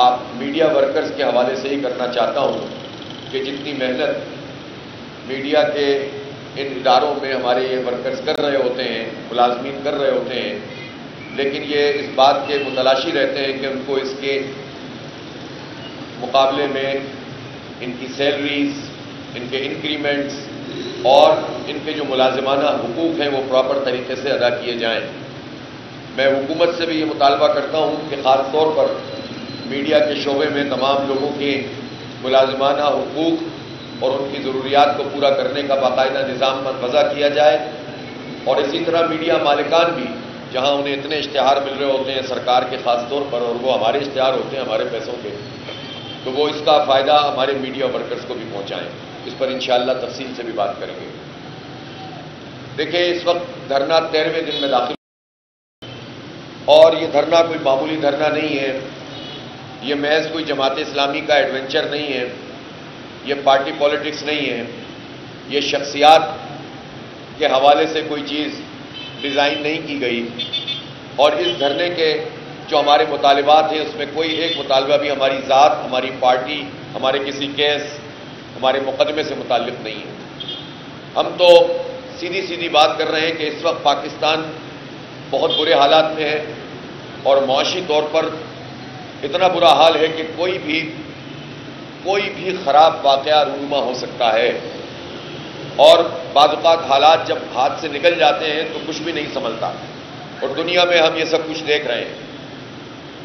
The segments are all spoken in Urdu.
آپ میڈیا ورکرز کے حوالے سے ہی کرنا چاہتا ہوں کہ جتنی محنت میڈیا کے ان اداروں میں ہمارے یہ ورکرز کر رہے ہوتے ہیں، ملازمین کر رہے ہوتے ہیں، لیکن یہ اس بات کے متلاشی رہتے ہیں کہ ان کو اس کے مقابلے میں ان کی سیلریز، ان کے انکریمنٹس اور ان کے جو ملازمانہ حقوق ہیں وہ پراپر طریقے سے ادا کیے جائیں۔ میں حکومت سے بھی یہ مطالبہ کرتا ہوں کہ خاص طور پر میڈیا کے شعبے میں تمام لوگوں کے ملازمانہ حقوق اور ان کی ضروریات کو پورا کرنے کا باقاعدہ نظام وضع کیا جائے، اور اسی طرح میڈیا مالکان بھی جہاں انہیں اتنے اشتہار مل رہے ہوتے ہیں سرکار کے خاص طور پر، اور وہ ہمارے اشتہار ہوتے ہیں ہمارے پیسوں کے، تو وہ اس کا فائدہ ہمارے میڈیا ورکرز کو بھی پہنچائیں۔ اس پر انشاءاللہ تفصیل سے بھی بات کریں گے۔ دیکھیں، اس وقت دھرنا 13ویں دن میں داخل، اور یہ دھرنا کوئی معمولی دھرنا نہیں ہے، یہ محض کوئی جماعت اسلامی کا ایڈونچر نہیں ہے، یہ پارٹی پالیٹکس نہیں ہے، یہ شخصیات کے حوالے سے کوئی چیز ڈیزائن نہیں کی گئی، اور اس دھرنے کے جو ہمارے مطالبات ہیں اس میں کوئی ایک مطالبہ بھی ہماری ذات، ہماری پارٹی، ہمارے کسی کیس، ہمارے مقدمے سے متعلق نہیں ہے۔ ہم تو سیدھی بات کر رہے ہیں کہ اس وقت پاکستان بہت برے حالات میں ہے، اور معاشی طور پر اتنا برا حال ہے کہ کوئی بھی خراب واقعہ رونما ہو سکتا ہے، اور بعض اوقات حالات جب ہاتھ سے نکل جاتے ہیں تو کچھ بھی نہیں سنبھلتا، اور دنیا میں ہم یہ سب کچھ دیکھ رہے ہیں۔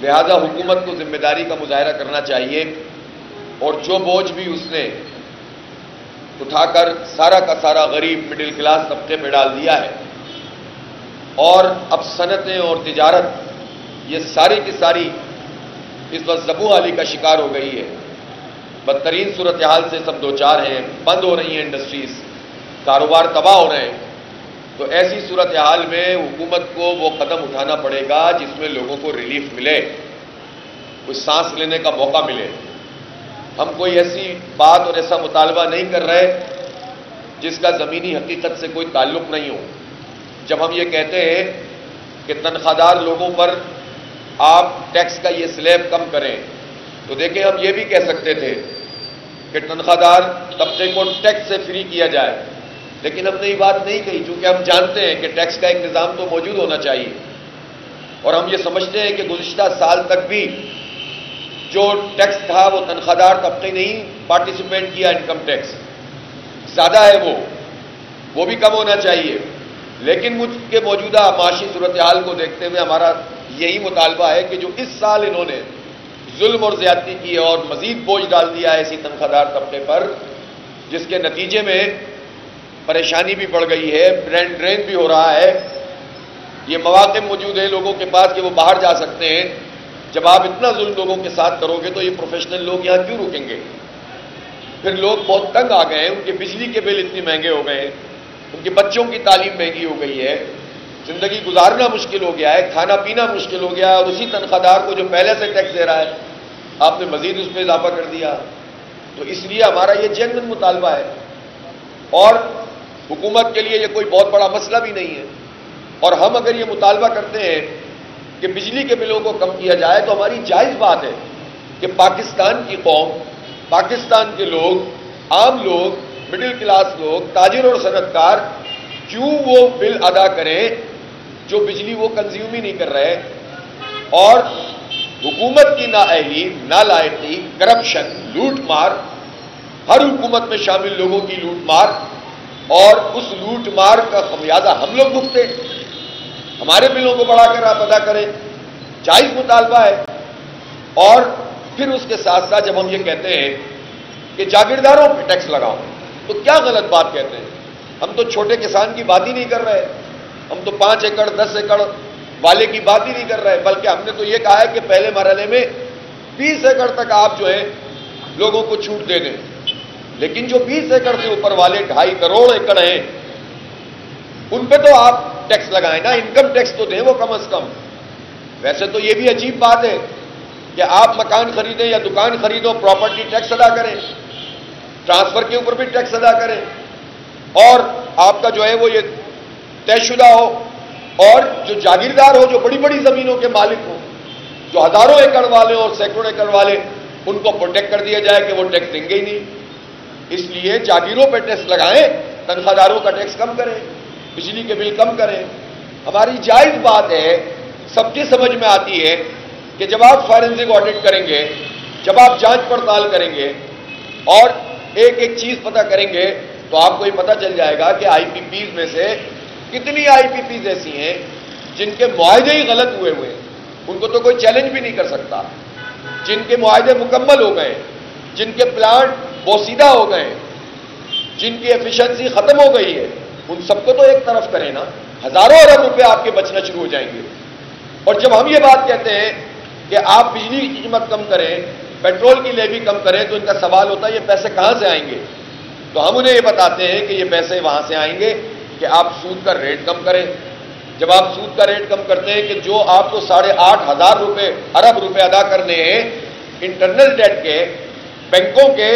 لہذا حکومت کو ذمہ داری کا مظاہرہ کرنا چاہیے، اور جو بوجھ بھی اس نے اٹھا کر سارا کا سارا غریب مڈل کلاس طبقے پہ ڈال دیا ہے، اور اب صنعتیں اور تجارت یہ ساری کی ساری اس وقت زبوں علی کا شکار ہو گئی ہے، بدترین صورتحال سے سب دوچار ہیں، بند ہو رہی ہیں انڈسٹریز، کاروبار تباہ ہو رہے ہیں۔ تو ایسی صورتحال میں حکومت کو وہ قدم اٹھانا پڑے گا جس میں لوگوں کو ریلیف ملے، کچھ سانس لینے کا موقع ملے۔ ہم کوئی ایسی بات اور ایسا مطالبہ نہیں کر رہے جس کا زمینی حقیقت سے کوئی تعلق نہیں ہو۔ جب ہم یہ کہتے ہیں کہ تنخواہ دار لوگوں پر آپ ٹیکس کا یہ سلیب کم کریں، تو دیکھیں ہم یہ بھی کہہ سکتے تھے کہ تنخواہ دار طبقے کو ٹیکس سے فری کیا جائے، لیکن ہم نے یہ بات نہیں کہی، چونکہ ہم جانتے ہیں کہ ٹیکس کا ایک نظام تو موجود ہونا چاہیے، اور ہم یہ سمجھتے ہیں کہ گزشتہ سال تک بھی جو ٹیکس تھا وہ تنخواہ دار طبقے نے ہی پارٹیسپیٹ کیا، انکم ٹیکس زیادہ ہے وہ بھی کم ہونا چاہیے۔ لیکن مجھ کے موجودہ معاشی صورتحال کو دیکھتے ہوئے ہمارا یہی مطالبہ ہے کہ جو اس سال انہوں نے ظلم اور زیادتی کی اور مزید بوجھ ڈال دیا ہے ایسی تنخواہ دار طبقے پر، جس کے نتیجے میں پریشانی بھی بڑھ گئی ہے، برین ڈرین بھی ہو رہا ہے، یہ مواقع موجود ہیں لوگوں کے پاس کہ وہ باہر جا سکتے ہیں۔ جب آپ اتنا ظلم لوگوں کے ساتھ کرو گے تو یہ پروفیشنل لوگ یہاں کیوں رکیں گے؟ پھر لوگ بہت تنگ آ گئے ہیں، ان کے بجلی کے بل اتنے مہنگے ہو گئے ہیں، ان کے بچوں کی تعلیم مہنگی ہو گئی ہے، زندگی گزارنا مشکل ہو گیا ہے، کھانا پینا مشکل ہو گیا ہے، اور اسی تنخواہ دار کو جو پہلے سے ٹیکس دے رہا ہے آپ نے مزید اس پہ اضافہ کر دیا۔ تو اس لیے ہمارا یہ جینوئن مطالبہ ہے، اور حکومت کے لیے یہ کوئی بہت بڑا مسئلہ بھی نہیں ہے، اور ہم اگر یہ مطالبہ کرتے ہیں کہ بجلی کے بلوں کو کم کیا جائے تو ہماری جائز بات ہے کہ پاکستان کی قوم، پاکستان کے لوگ، عام لوگ، مڈل کلاس لوگ، تاجر اور صنعت کار کیوں وہ بل ادا کریں جو بجلی وہ کنزیوم ہی نہیں کر رہے۔ اور حکومت کی نااہلی، نالائقی، کرپشن، لوٹ مار، ہر حکومت میں شامل لوگوں کی لوٹ مار، اور اس لوٹ مار کا خمیازہ ہم لوگ بھگتے، ہمارے بلوں کو بڑھا کر آپ ادا کریں، جائز مطالبہ ہے۔ اور پھر اس کے ساتھ ساتھ جب ہم یہ کہتے ہیں کہ جاگیرداروں پہ ٹیکس لگاؤ تو کیا غلط بات کہتے ہیں؟ ہم تو چھوٹے کسان کی بات ہی نہیں کر رہے، ہم تو 5 ایکڑ 10 ایکڑ والے کی بات ہی نہیں کر رہے، بلکہ ہم نے تو یہ کہا ہے کہ پہلے مرحلے میں 20 ایکڑ تک آپ جو ہے لوگوں کو چھوٹ دے دیں، لیکن جو 20 ایکڑ سے اوپر والے 2.5 کروڑ ایکڑ ہیں ان پہ تو آپ ٹیکس لگائیں نا، انکم ٹیکس تو دیں وہ کم از کم۔ ویسے تو یہ بھی عجیب بات ہے کہ آپ مکان خریدیں یا دکان خریدو پراپرٹی ٹیکس ادا کریں، ٹرانسفر کے اوپر بھی ٹیکس ادا کریں، اور آپ کا جو ہے وہ یہ طے شدہ ہو، اور جو جاگیردار ہو، جو بڑی بڑی زمینوں کے مالک ہوں جو ہزاروں ایکڑ والے اور سینکڑوں ایکڑ والے ان کو پروٹیکٹ کر دیا جائے کہ وہ ٹیکس دیں گے ہی نہیں. اس لیے جاگیروں پہ ٹیکس لگائیں، تنخواہ داروں کا ٹیکس کم کریں، بجلی کے بل کم کریں. ہماری جائز بات ہے، سب کی سمجھ میں آتی ہے کہ جب آپ فارنسک آڈٹ کریں گے، جب آپ جانچ پڑتال کریں گے اور ایک ایک چیز پتہ کریں گے تو آپ کو یہ پتہ چل جائے گا کہ آئی پی پیز میں سے کتنی آئی پی پیز ایسی ہیں جن کے معاہدے ہی غلط ہوئے ہوئے ہیں، ان کو تو کوئی چیلنج بھی نہیں کر سکتا، جن کے معاہدے مکمل ہو گئے، جن کے پلانٹ بوسیدہ ہو گئے، جن کی ایفیشنسی ختم ہو گئی ہے، ان سب کو تو ایک طرف کریں نا. ہزاروں ارب روپے آپ کے بچنا شروع ہو جائیں گے. اور جب ہم یہ بات کہتے ہیں کہ آپ بجلی کی قیمت کم کریں، پیٹرول کی لیوی کم کریں، تو ان کا سوال ہوتا ہے یہ پیسے کہاں سے آئیں گے؟ تو ہم انہیں یہ بتاتے ہیں کہ یہ پیسے وہاں سے آئیں گے کہ آپ سود کا ریٹ کم کریں. جب آپ سود کا ریٹ کم کرتے ہیں کہ جو آپ کو 8,500 ارب روپے ادا کرنے ہیں انٹرنل ڈیٹ کے، بینکوں کے،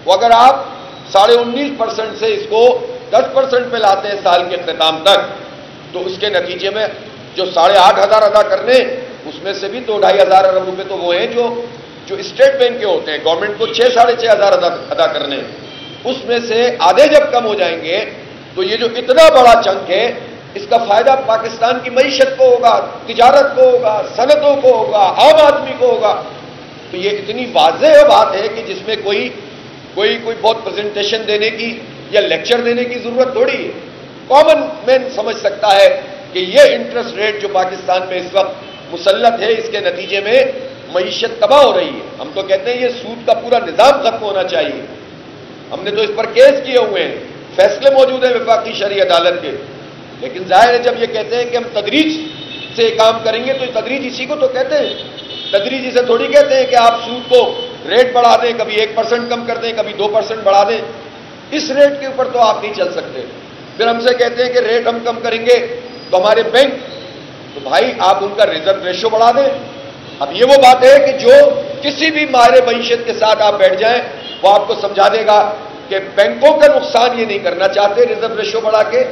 وہ اگر آپ 19.5% سے اس کو 10% پہ لاتے ہیں سال کے اختتام تک، تو اس کے نتیجے میں جو 8,500 ادا کرنے، اس میں سے بھی 2,500 ارب روپے تو وہ ہیں جو اسٹیٹ بینک کے ہوتے ہیں، گورنمنٹ کو 6,500 ادا کرنے. اس میں سے آدھے جب کم ہو جائیں گے تو یہ جو اتنا بڑا چنک ہے اس کا فائدہ پاکستان کی معیشت کو ہوگا، تجارت کو ہوگا، صنعتوں کو ہوگا، عام آدمی کو ہوگا. تو یہ اتنی واضح بات ہے کہ جس میں کوئی بہت پریزنٹیشن دینے کی یا لیکچر دینے کی ضرورت تھوڑی ہے. کامن مین سمجھ سکتا ہے کہ یہ انٹرسٹ ریٹ جو پاکستان میں اس وقت مسلط ہے، اس کے نتیجے میں معیشت تباہ ہو رہی ہے. ہم تو کہتے ہیں یہ سود کا پورا نظام ختم ہونا چاہیے. ہم نے تو اس پر کیس کیے ہوئے ہیں، فیصلے موجود ہیں وفاقی شرعی عدالت کے. لیکن ظاہر ہے جب یہ کہتے ہیں کہ ہم تدریج سے کام کریں گے تو یہ تدریج اسی کو تو کہتے ہیں. تدریج اسے تھوڑی کہتے ہیں کہ آپ سود کو ریٹ بڑھا دیں، کبھی 1% کم کر دیں، کبھی 2% بڑھا دیں. اس ریٹ کے اوپر تو آپ نہیں چل سکتے. پھر ہم سے کہتے ہیں کہ ریٹ ہم کم کریں گے تو ہمارے بینک، تو بھائی آپ ان کا ریزرو ریشو بڑھا دیں. اب یہ وہ بات ہے کہ جو کسی بھی ماہر معیشت کے ساتھ آپ بیٹھ جائیں وہ آپ کو سمجھا دے گا کہ بینکوں کا نقصان یہ نہیں کرنا چاہتے ریزرو ریشو بڑھا کے،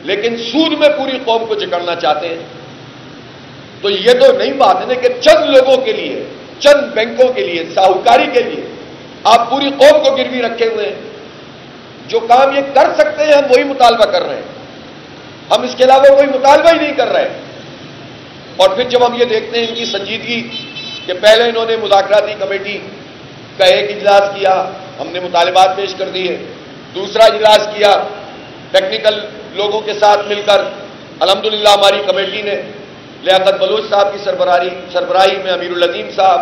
لیکن سود میں پوری قوم کو جکڑنا چاہتے ہیں. تو یہ تو نہیں بات ہے نا کہ چند لوگوں کے لیے، چند بینکوں کے لیے، ساہوکاری کے لیے آپ پوری قوم کو گروی رکھے ہوئے ہیں. جو کام یہ کر سکتے ہیں ہم وہی مطالبہ کر رہے ہیں، ہم اس کے علاوہ کوئی مطالبہ ہی نہیں کر رہے. اور پھر جب ہم یہ دیکھتے ہیں ان کی سنجیدگی کہ پہلے انہوں نے مذاکراتی کمیٹی کا ایک اجلاس کیا، ہم نے مطالبات پیش کر دیے. دوسرا اجلاس کیا ٹیکنیکل لوگوں کے ساتھ مل کر، الحمدللہ ہماری کمیٹی نے لیاقت بلوچ صاحب کی سربراہی میں امیر العظیم صاحب،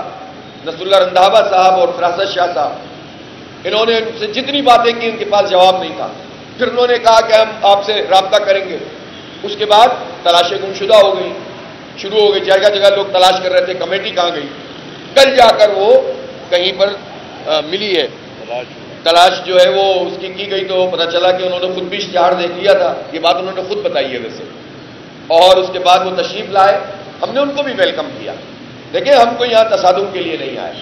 نصر اللہ رندھاوا صاحب اور فراست شاہ صاحب، انہوں نے ان سے جتنی باتیں کی ان کے پاس جواب نہیں تھا. پھر انہوں نے کہا کہ ہم آپ سے رابطہ کریں گے. اس کے بعد تلاشیں گمشدہ ہو گئی، شروع ہو گئی، جگہ جگہ لوگ تلاش کر رہے تھے کمیٹی کہاں گئی. کل جا کر وہ کہیں پر ملی ہے. تلاش جو ہے وہ اس کی گئی تو پتہ چلا کہ انہوں نے خود بھی اشتہار دیکھ لیا تھا. یہ بات انہوں نے خود بتائی ہے ویسے. اور اس کے بعد وہ تشریف لائے، ہم نے ان کو بھی ویلکم کیا. دیکھیں ہم کو یہاں تصادم کے لیے نہیں آئے،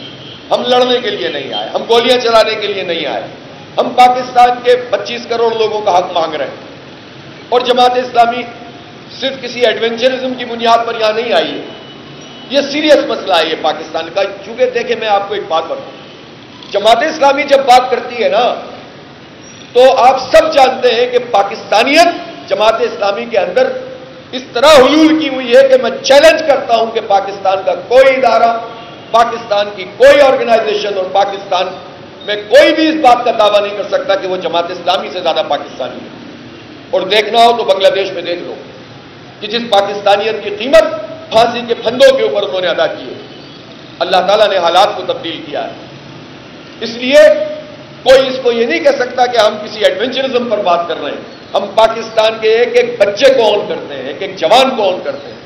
ہم لڑنے کے لیے نہیں آئے، ہم گولیاں چلانے کے لیے نہیں آئے. ہم پاکستان کے 25 کروڑ لوگوں کا حق مانگ رہے ہیں. اور جماعت اسلامی صرف کسی ایڈونچرزم کی بنیاد پر یہاں نہیں آئی ہے. یہ سیریس مسئلہ ہے یہ پاکستان کا. چونکہ دیکھیں میں آپ کو ایک بات بتاؤں، جماعت اسلامی جب بات کرتی ہے نا تو آپ سب جانتے ہیں کہ پاکستانیت جماعت اسلامی کے اندر اس طرح حلول کی ہوئی ہے کہ میں چیلنج کرتا ہوں کہ پاکستان کا کوئی ادارہ، پاکستان کی کوئی آرگنائزیشن اور پاکستان میں کوئی بھی اس بات کا دعویٰ نہیں کر سکتا کہ وہ جماعت اسلامی سے زیادہ پاکستانی ہے. اور دیکھنا ہو تو بنگلہ دیش میں دیکھ لو کہ جس پاکستانیت کی قیمت پھانسی کے پھندوں کے اوپر انہوں نے ادا کی ہے، اللہ تعالیٰ نے حالات کو تبدیل کیا ہے. اس لیے کوئی اس کو یہ نہیں کہہ سکتا کہ ہم کسی ایڈونچرزم پر بات کر رہے ہیں. ہم پاکستان کے ایک ایک بچے کو اون کرتے ہیں، ایک ایک جوان کو اون کرتے ہیں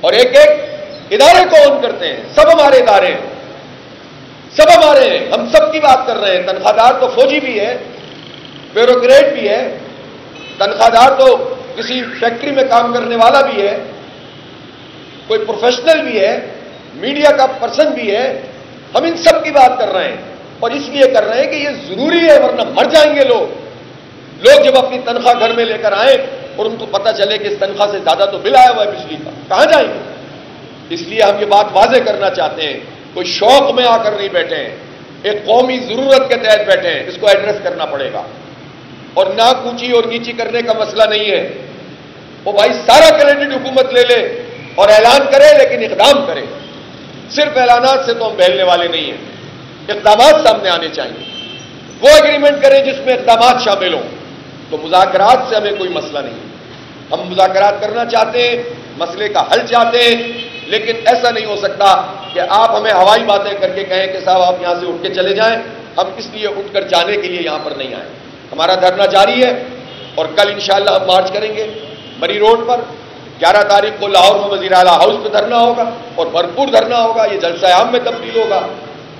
اور ایک ایک ادارے کو اون کرتے ہیں. سب ہمارے ادارے ہیں، سب ہمارے ہیں، ہم سب کی بات کر رہے ہیں. تنخواہ دار تو فوجی بھی ہے، بیوروکریٹ بھی ہے، تنخواہ دار تو کسی فیکٹری میں کام کرنے والا بھی ہے، کوئی پروفیشنل بھی ہے، میڈیا کا پرسن بھی ہے. ہم ان سب کی بات کر رہے ہیں اور اس لیے کر رہے ہیں کہ یہ ضروری ہے ورنہ مر جائیں گے لوگ. لوگ جب اپنی تنخواہ گھر میں لے کر آئیں اور ان کو پتہ چلے کہ اس تنخواہ سے زیادہ تو بل آیا ہوا ہے بجلی کا، کہاں جائیں گے؟ اس لیے ہم یہ بات واضح کرنا چاہتے ہیں، کوئی شوق میں آ کر نہیں بیٹھے ہیں، ایک قومی ضرورت کے تحت بیٹھے ہیں، اس کو ایڈریس کرنا پڑے گا، اور نہ کوچی اور نیچی کرنے کا مسئلہ نہیں ہے۔ وہ بھائی سارا کریڈٹ حکومت لے لے اور اعلان کرے، لیکن اقدام کرے۔ صرف اعلانات سے تو ہم بہلنے والے نہیں ہیں، اقدامات سامنے آنے چاہیے۔ وہ ایگریمنٹ کریں جس میں اقدامات شامل ہوں، تو مذاکرات سے ہمیں کوئی مسئلہ نہیں ہے۔ ہم مذاکرات کرنا چاہتے ہیں، مسئلے کا حل چاہتے ہیں، لیکن ایسا نہیں ہو سکتا کہ آپ ہمیں ہوائی باتیں کر کے کہیں کہ صاحب آپ یہاں سے اٹھ کے چلے جائیں۔ ہم اس لیے اٹھ کر جانے کے لیے یہاں پر نہیں آئے، ہمارا دھرنا جاری ہے، اور کل انشاءاللہ ہم مارچ کریں گے مری روڈ پر۔ 11 تاریخ کو لاہور میں وزیر اعلیٰ ہاؤس پہ دھرنا ہوگا، اور بھرپور دھرنا ہوگا، یہ جلسہ عام میں تبدیل ہوگا۔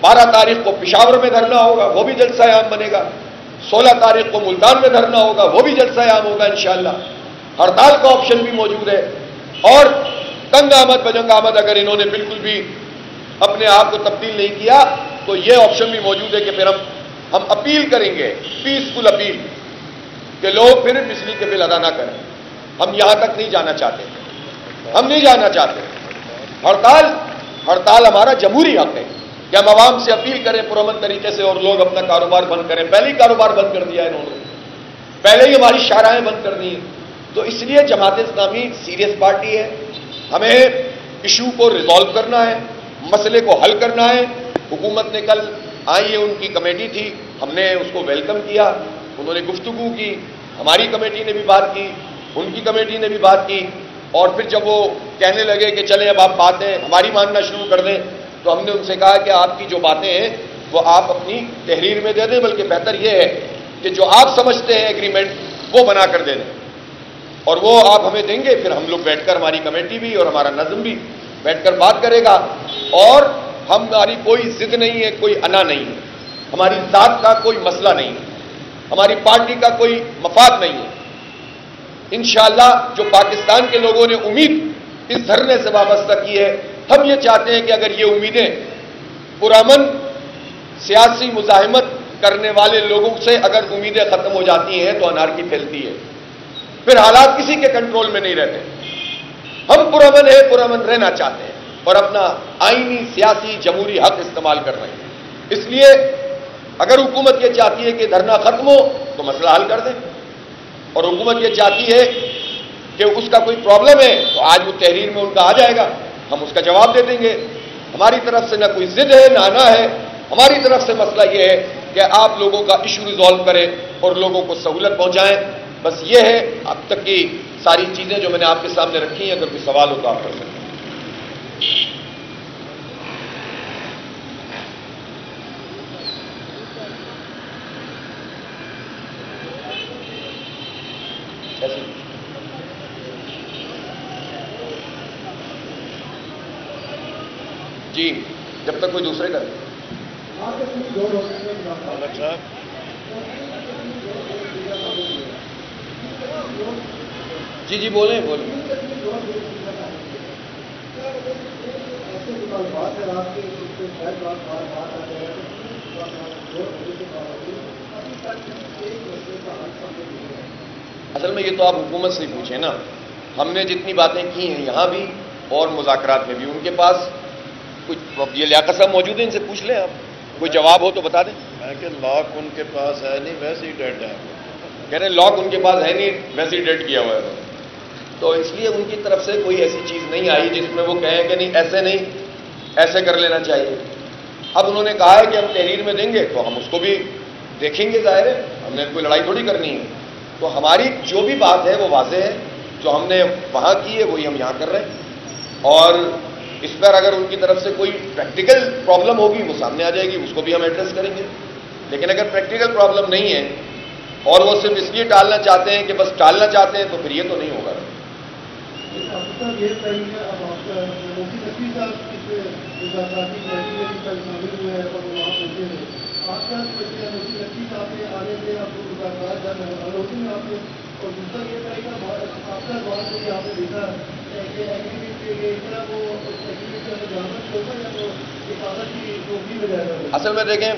12 تاریخ کو پشاور میں دھرنا ہوگا، وہ بھی جلسہ عام بنے گا۔ 16 تاریخ کو ملتان میں دھرنا ہوگا، وہ بھی جلسہ عام ہوگا انشاءاللہ۔ ہڑتال کا آپشن بھی موجود ہے، اور تنگ آمد بجنگ آمد اگر انہوں نے بالکل بھی اپنے آپ کو تبدیل نہیں کیا تو یہ آپشن بھی موجود ہے کہ پھر ہم اپیل کریں گے، پیسفل اپیل، کہ لوگ پھر بجلی کے بل ادا نہ کریں۔ ہم یہاں تک نہیں جانا چاہتے، ہم نہیں جانا چاہتے۔ ہڑتال ہمارا جمہوری حق ہے کہ ہم عوام سے اپیل کریں پرامن طریقے سے، اور لوگ اپنا کاروبار بند کریں۔ پہلے ہی کاروبار بند کر دیا انہوں نے، پہلے ہی ہماری شاہراہیں بند کر دی ہیں۔ تو اس لیے جماعت اسلامی سیریس پارٹی ہے، ہمیں ایشو کو ریزالو کرنا ہے، مسئلے کو حل کرنا ہے۔ حکومت نے کل آئی ہے، ان کی کمیٹی تھی، ہم نے اس کو ویلکم کیا، انہوں نے گفتگو کی، ہماری کمیٹی نے بھی بات کی، ان کی کمیٹی نے بھی بات کی، اور پھر جب وہ کہنے لگے کہ چلیں اب آپ باتیں ہماری ماننا شروع کر دیں، تو ہم نے ان سے کہا کہ آپ کی جو باتیں ہیں وہ آپ اپنی تحریر میں دے دیں، بلکہ بہتر یہ ہے کہ جو آپ سمجھتے ہیں ایگریمنٹ وہ بنا کر دے دیں، اور وہ آپ ہمیں دیں گے، پھر ہم لوگ بیٹھ کر، ہماری کمیٹی بھی اور ہمارا نظم بھی بیٹھ کر بات کرے گا۔ اور ہماری کوئی ضد نہیں ہے، کوئی انا نہیں ہے، ہماری ذات کا کوئی مسئلہ نہیں ہے، ہماری پارٹی کا کوئی مفاد نہیں ہے۔ انشاءاللہ جو پاکستان کے لوگوں نے امید اس دھرنے سے وابستہ کی ہے، ہم یہ چاہتے ہیں کہ اگر یہ امیدیں پرامن سیاسی مزاحمت کرنے والے لوگوں سے اگر امیدیں ختم ہو جاتی ہیں تو انارکی پھیلتی ہے، پھر حالات کسی کے کنٹرول میں نہیں رہتے۔ ہم پرامن ہے، پرامن رہنا چاہتے ہیں، اور اپنا آئینی سیاسی جمہوری حق استعمال کر رہے ہیں۔ اس لیے اگر حکومت یہ چاہتی ہے کہ دھرنا ختم ہو تو مسئلہ حل کر دیں، اور حکومت یہ چاہتی ہے کہ اس کا کوئی پرابلم ہے تو آج وہ تحریر میں ان کا آ جائے گا، ہم اس کا جواب دے دیں گے۔ ہماری طرف سے نہ کوئی ضد ہے نہ آنا ہے، ہماری طرف سے مسئلہ یہ ہے کہ آپ لوگوں کا ایشو ریزالو کریں اور لوگوں کو سہولت پہنچائیں۔ بس یہ ہے اب تک کی ساری چیزیں جو میں نے آپ کے سامنے رکھی ہیں، اگر کوئی سوال ہو تو آپ کر سکتے ہیں۔ جی، جب تک کوئی دوسرے کرے۔ جی جی بولیں بولیں۔ اصل میں یہ تو آپ حکومت سے ہی پوچھیں نا، ہم نے جتنی باتیں کی ہیں یہاں بھی اور مذاکرات میں بھی، ان کے پاس کچھ یہ لیاقت صاحب موجود ہیں، ان سے پوچھ لیں، آپ کوئی جواب ہو تو بتا دیں۔ میں کہ لاک ان کے پاس ہے نہیں، ویسے ہی ڈیڈ ہے۔ کہہ رہے ہیں لاک ان کے پاس ہے نہیں، ویسے ہی ڈیڈ کیا ہوا ہے، تو اس لیے ان کی طرف سے کوئی ایسی چیز نہیں آئی جس میں وہ کہیں کہ نہیں ایسے نہیں، ایسے کر لینا چاہیے۔ اب انہوں نے کہا ہے کہ ہم تحریر میں دیں گے تو ہم اس کو بھی دیکھیں گے، ظاہر ہے ہم نے کوئی لڑائی تھوڑی کرنی ہے۔ تو ہماری جو بھی بات ہے وہ واضح ہے، جو ہم نے وہاں کی ہے وہی ہم یہاں کر رہے ہیں، اور اس پر اگر ان کی طرف سے کوئی پریکٹیکل پرابلم ہوگی وہ سامنے آ جائے گی، اس کو بھی ہم ایڈریس کریں گے۔ لیکن اگر پریکٹیکل پرابلم نہیں ہے اور وہ صرف اس لیے ٹالنا چاہتے ہیں کہ بس ٹالنا چاہتے ہیں، تو پھر یہ تو نہیں ہوگا۔ اصل میں دیکھیں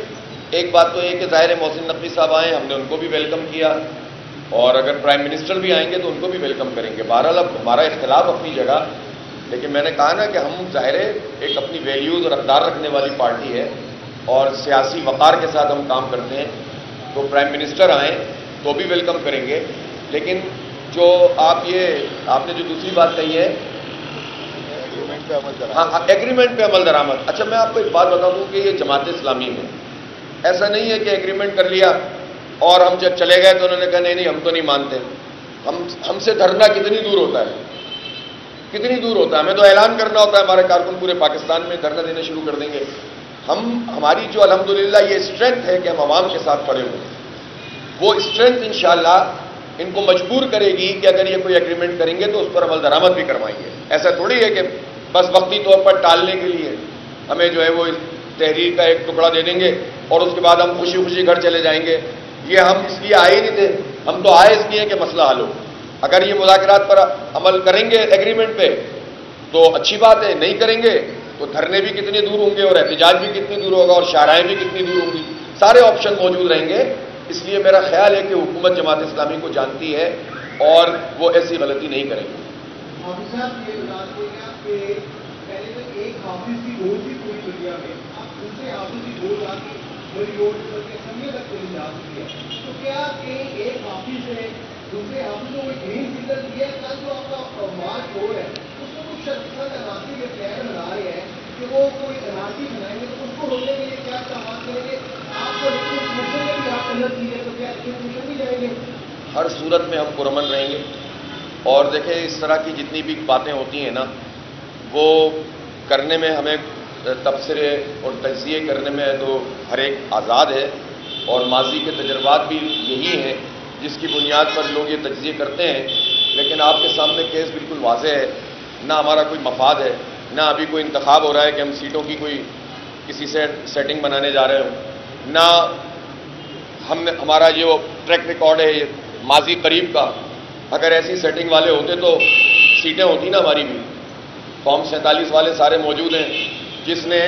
ایک بات تو یہ کہ ظاہر محسن نقوی صاحب آئے، ہم نے ان کو بھی ویلکم کیا، اور اگر پرائم منسٹر بھی آئیں گے تو ان کو بھی ویلکم کریں گے۔ بہرحال اب ہمارا اختلاف اپنی جگہ، لیکن میں نے کہا نا کہ ہم ظاہر ہے ایک اپنی ویلیوز اور اقدار رکھنے والی پارٹی ہے اور سیاسی وقار کے ساتھ ہم کام کرتے ہیں، تو پرائم منسٹر آئیں تو بھی ویلکم کریں گے، لیکن جو آپ نے جو دوسری بات کہی ہے ہاں ایگریمنٹ پہ عمل درآمد، اچھا میں آپ کو ایک بات بتا دوں کہ یہ جماعت اسلامی ہے، ایسا نہیں ہے کہ ایگریمنٹ کر لیا اور ہم جب چلے گئے تو انہوں نے کہا نہیں ہم تو نہیں مانتے، ہم سے دھرنا کتنی دور ہوتا ہے، کتنی دور ہوتا ہے، ہمیں تو اعلان کرنا ہوتا ہے، ہمارے کارکن پورے پاکستان میں دھرنا دینے شروع کر دیں گے، ہماری جو الحمدللہ یہ اسٹرینتھ ہے کہ ہم عوام کے ساتھ کھڑے ہوئے، وہ اسٹرینتھ انشاءاللہ ان کو مجبور کرے گی کہ اگر یہ کوئی ایگریمنٹ کریں گے تو اس پر عمل درآمد بھی کروائیں گے، ایسا تھوڑی ہے کہ بس وقتی طور پر ٹالنے کے لیے ہمیں جو ہے وہ تحریر کا ایک ٹکڑا دے دیں گے اور اس کے بعد ہم خوشی خوشی گھر چلے جائیں گے، یہ ہم اس لیے آئے ہی نہیں تھے، ہم تو آئے اس لیے کہ مسئلہ حل ہو، اگر یہ مذاکرات پر عمل کریں گے ایگریمنٹ پہ تو اچھی بات ہے، نہیں کریں گے تو دھرنے بھی کتنے دور ہوں گے اور احتجاج بھی کتنی دور ہوگا اور شاہراہیں بھی کتنی دور ہوں گی، سارے آپشن موجود رہیں گے، اس لیے میرا خیال ہے کہ حکومت جماعت اسلامی کو جانتی ہے اور وہ ایسی غلطی نہیں کرے گی۔ حافظ صاحب یہ بتا دیجیے گا کہ پہلے تو ایک حافظ کی ووٹ بھی پوری دنیا میں، اب دوسرے حافظ کی ووٹ آ کے بڑی ووٹ کر کے سمجھے تک چلی جا چکی ہے، تو کیا کہ ایک حافظ ہے دوسرے حافظ کو کوئی گرین سگنل دیا ہے؟ کل جو آپ کا مارچ ہو رہا ہے اس میں کچھ شخص انارسی کے پلان بنا رہے ہیں کہ وہ کوئی انارسی بنائیں گے تو اس کو روکنے کے لیے کیا اقدامات کریں گے؟ آپ کو کمیشن میں بھی آپ مدد کی ہے تو کیا کمیشن بھی جائیں گے؟ ہر صورت میں ہم پرامن رہیں گے، اور دیکھیں اس طرح کی جتنی بھی باتیں ہوتی ہیں نا وہ کرنے میں ہمیں تبصرے اور تجزیے کرنے میں تو ہر ایک آزاد ہے، اور ماضی کے تجربات بھی یہی ہیں جس کی بنیاد پر لوگ یہ تجزیے کرتے ہیں، لیکن آپ کے سامنے کیس بالکل واضح ہے، نہ ہمارا کوئی مفاد ہے، نہ ابھی کوئی انتخاب ہو رہا ہے کہ ہم سیٹوں کی کوئی کسی سے سیٹنگ بنانے جا رہے ہوں، نہ ہمارا یہ ٹریک ریکارڈ ہے یہ ماضی قریب کا، اگر ایسی سیٹنگ والے ہوتے تو سیٹیں ہوتی نا ہماری بھی، فارم 47 والے سارے موجود ہیں، جس نے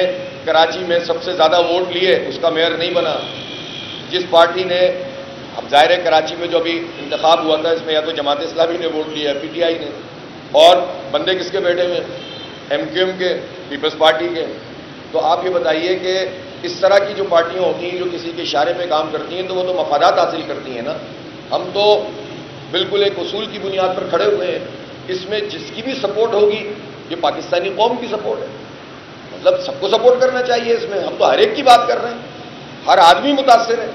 کراچی میں سب سے زیادہ ووٹ لیے اس کا میئر نہیں بنا، جس پارٹی نے اب ظاہر ہے کراچی میں جو ابھی انتخاب ہوا تھا اس میں یا تو جماعت اسلامی نے ووٹ لیا ہے پی ٹی آئی نے، اور بندے کس کے بیٹھے ہوئے ایم کیو ایم کے، پیپلز پارٹی کے، تو آپ یہ بتائیے کہ اس طرح کی جو پارٹیاں ہوتی ہیں جو کسی کے اشارے پہ کام کرتی ہیں تو وہ تو مفادات حاصل کرتی ہیں نا، ہم تو بالکل ایک اصول کی بنیاد پر کھڑے ہوئے ہیں، اس میں جس کی بھی سپورٹ ہوگی یہ پاکستانی قوم کی سپورٹ ہے، مطلب سب کو سپورٹ کرنا چاہیے، اس میں ہم تو ہر ایک کی بات کر رہے ہیں، ہر آدمی متاثر ہے،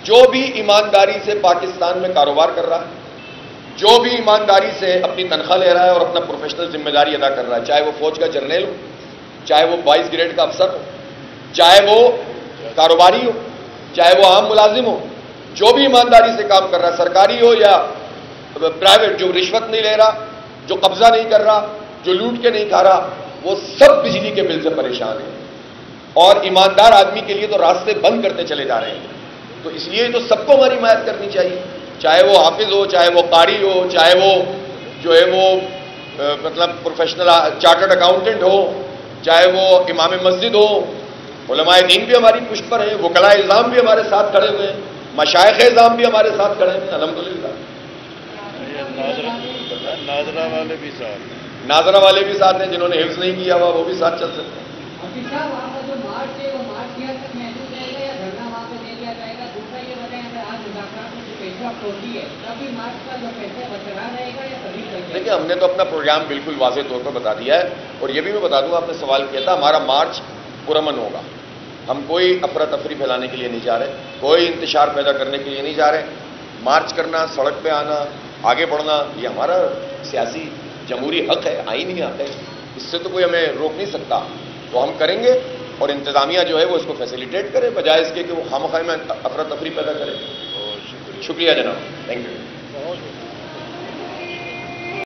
جو بھی ایمانداری سے پاکستان میں کاروبار کر رہا ہے، جو بھی ایمانداری سے اپنی تنخواہ لے رہا ہے اور اپنا پروفیشنل ذمہ داری ادا کر رہا ہے، چاہے وہ فوج کا جرنیل ہو، چاہے وہ 22 گریڈ کا افسر ہو، چاہے وہ کاروباری ہو، چاہے وہ عام ملازم ہو، جو بھی ایمانداری سے کام کر رہا ہے، سرکاری ہو یا پرائیویٹ، جو رشوت نہیں لے رہا، جو قبضہ نہیں کر رہا، جو لوٹ کے نہیں کھا رہا، وہ سب بجلی کے بل سے پریشان ہیں، اور ایماندار آدمی کے لیے تو راستے بند کرتے چلے جا رہے ہیں، تو اس لیے تو سب کو ہماری حمایت کرنی چاہیے، چاہے وہ حافظ ہو، چاہے وہ قاری ہو، چاہے وہ جو ہے وہ مطلب پروفیشنل چارٹرڈ اکاؤنٹنٹ ہو، چاہے وہ امام مسجد ہو، علماء دین بھی ہماری پشت پر ہیں، وکلاء اعظام بھی ہمارے ساتھ کھڑے ہوئے ہیں، مشائخ اعظام بھی ہمارے ساتھ کھڑے ہیں، الحمدللہ۔ ناظرہ والے بھی ساتھ، ناظرہ والے بھی ساتھ ہیں، جنہوں نے حفظ نہیں کیا ہوا وہ بھی ساتھ چل سکتے ہیں۔ حافظ صاحب وہاں کا جو مارچ ہے وہ مارچ کیا تک محدود رہے گا یا دھرنا وہاں پہ دے دیا جائے گا؟ دوسرا یہ بتائیں اگر آج مذاکرات میں جو پیش رفت ہوتی ہے تبھی مارچ کا جو فیصلہ برقرار رہے گا یا تبھی کر دیکھیے ہم نے تو اپنا پروگرام بالکل واضح طور پر بتا دیا ہے، اور یہ بھی میں بتا دوں، آپ نے سوال کیا تھا، ہمارا مارچ پرامن ہوگا، ہم کوئی افراتفری پھیلانے کے لیے نہیں جا رہے، کوئی انتشار پیدا کرنے کے لیے نہیں جا رہے، مارچ کرنا، سڑک پہ آنا، آگے بڑھنا یہ ہمارا سیاسی جمہوری حق ہے، آئینی حق ہے، اس سے تو کوئی ہمیں روک نہیں سکتا، تو ہم کریں گے، اور انتظامیہ جو ہے وہ اس کو فیسیلیٹیٹ کرے بجائے اس کے کہ وہ خواہ مخواہ میں افراتفری پیدا کرے۔ بہت شکریہ، شکریہ جناب، تھینک یو۔